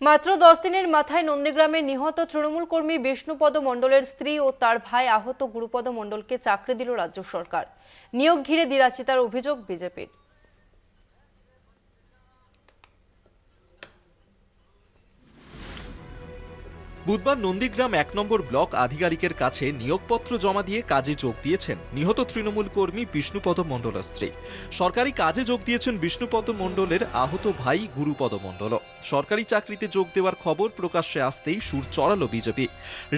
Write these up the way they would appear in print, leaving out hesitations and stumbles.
মাত্র 10 দিনের মাথায় নন্দীগ্রামে নিহত তৃণমূল কর্মী বিষ্ণুপদ মণ্ডলের স্ত্রী ও তার ভাই আহত গুরুপদ মণ্ডলকে চাকরি দিল রাজ্য সরকার। নিয়োগ ঘিরে দিরাচিতার অভিযোগ বিজেপির। বুধবার নন্দীগ্রাম 1 নম্বর ব্লক আধিকারিকের কাছে নিয়োগপত্র জমা দিয়ে কাজে যোগ দিয়েছেন নিহত তৃণমূল কর্মী বিষ্ণুপদ মণ্ডলের স্ত্রী। সরকারি কাজে যোগ দিয়েছেন বিষ্ণুপদ মণ্ডলের আহত ভাই গুরুপদ মণ্ডল। সরকারি চাকরিতে যোগ দেওয়ার খবর প্রকাশ্যে আসতেই সুর চড়ালো বিজেপি।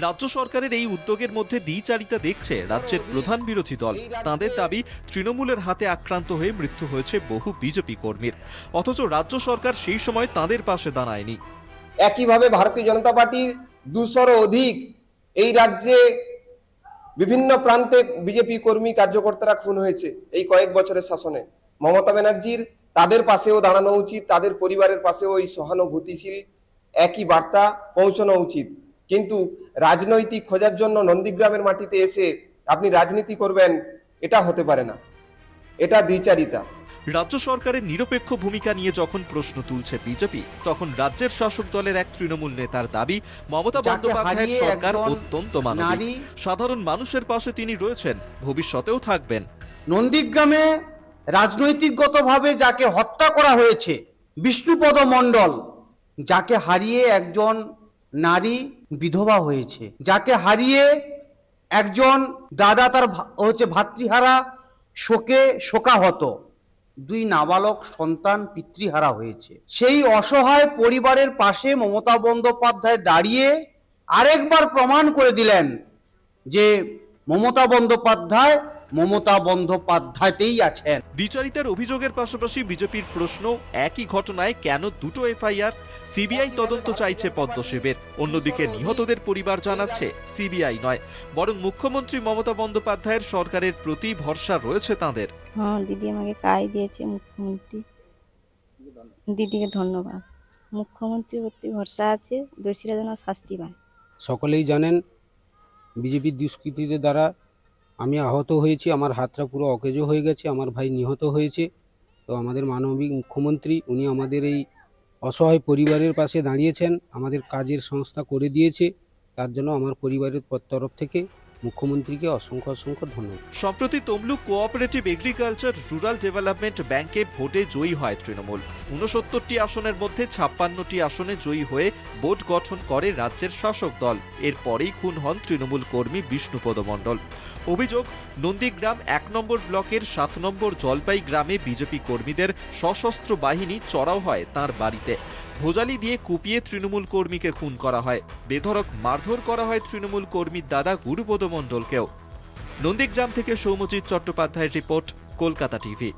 রাজ্য সরকারের এই উদ্যোগের মধ্যে দ্বিচারিতা দেখছে রাজ্যের প্রধান বিরোধী দল। তাদের দাবি, তৃণমূলের হাতে আক্রান্ত হয়ে মৃত্যু হয়েছে বহু বিজেপি কর্মীর, অথচ রাজ্য সরকার সেই সময় তাদের পাশে দাঁড়ায়নি। একইভাবে ভারতীয় জনতা পার্টির 200 অধিক এই রাজ্যে বিভিন্ন প্রান্তে বিজেপি কর্মী কার্যকর্তারা খুন হয়েছে এই কয়েক বছরের শাসনে। মমতা ব্যানার্জির তাদের পাশেও দাঁড়ানো উচিত, তাদের পরিবারের পাশেও এই সহানুভূতিশীল একই বার্তা পৌঁছানো উচিত। কিন্তু রাজনৈতিক খোঁজার জন্য নন্দীগ্রামের মাটিতে এসে আপনি রাজনীতি করবেন, এটা হতে পারে না, এটা দ্বিচারিতা। রাজ্য সরকারের নিরপেক্ষ ভূমিকা নিয়ে যখন প্রশ্ন তুলছে বিজেপি, তখন রাজ্যের শাসক দলের এক তৃণমূল নেতার দাবি, মমতা বন্দ্যোপাধ্যায়ের সরকার অত্যন্ত মানবিক, সাধারণ মানুষের পাশে তিনি রয়েছেন, ভবিষ্যতেও থাকবেন। নন্দীগ্রামে রাজনৈতিকগতভাবে যাকে হত্যা করা হয়েছে বিষ্ণুপদ মণ্ডল, যাকে হারিয়ে একজন নারী বিধবা হয়েছে, যাকে হারিয়ে একজন দাদা তার ভাতৃহারা শোকে শোকাহত, 2 নাবালক সন্তান পিতৃহারা হয়েছে। সেই অসহায় পরিবারের পাশে মমতা বন্দ্যোপাধ্যায় দাঁড়িয়ে আরেকবার প্রমাণ করে দিলেন যে মমতা বন্দ্যোপাধ্যায়তেই আছেন। দ্বিচারিতার অভিযোগের পাশাপাশি বিজেপির প্রশ্ন, একই ঘটনায় কেন দুটো এফআইআর? সিবিআই তদন্ত চাইছে পদ্মশিবের। অন্যদিকে নিহতদের পরিবার জানাচ্ছে সিবিআই নয়, বরং মুখ্যমন্ত্রী মমতা বন্দ্যোপাধ্যায়ের সরকারের প্রতি ভরসা রয়েছে তাঁদের। হ্যাঁ, দিদি আমাকে কাজ দিয়েছে মুখ্যমন্ত্রী, দিদিকে ধন্যবাদ। মুখ্যমন্ত্রীর প্রতি ভরসা আছে, দোষীরা যেন শাস্তি পায়। সকলেই জানেন বিজেপির দুষ্কৃতীদের দ্বারা আমি আহত হয়েছি, আমার হাতটা পুরো অকেজো হয়ে গেছে, আমার ভাই নিহত হয়েছে। তো আমাদের মানবিক মুখ্যমন্ত্রী, উনি আমাদের এই অসহায় পরিবারের পাশে দাঁড়িয়েছেন, আমাদের কাজের সংস্থা করে দিয়েছে। তার জন্য আমার পরিবারের তরফ থেকে মুখ্যমন্ত্রীকে অসংখ্য ধন্যবাদ। সম্প্রতি Tamluk cooperative agriculture rural development ব্যাংকে ভোটে জয়ী হয় তৃণমূল। 69টি আসনের মধ্যে 56টি আসনে জয়ী হয়ে বোর্ড গঠন করে রাজ্যের শাসক দল। এরপরেই খুন হন তৃণমূল কর্মী বিষ্ণুপদ মণ্ডল। অভিযোগ, নন্দীগ্রাম 1 নম্বর ব্লকের 7 নম্বর জলপাই গ্রামে বিজেপি কর্মীদের সশস্ত্র বাহিনী চড়াও হয় তাঁর বাড়িতে। ভোজালি দিয়ে কুপিয়ে তৃণমূল কর্মীকে খুন করা হয়। বেধড়ক মারধর করা হয় তৃণমূল কর্মীর দাদা গুরুপদ মণ্ডলকেও। নন্দীগ্রাম থেকে সৌম্যজিৎ চট্টোপাধ্যায়ের রিপোর্ট, কলকাতা টিভি।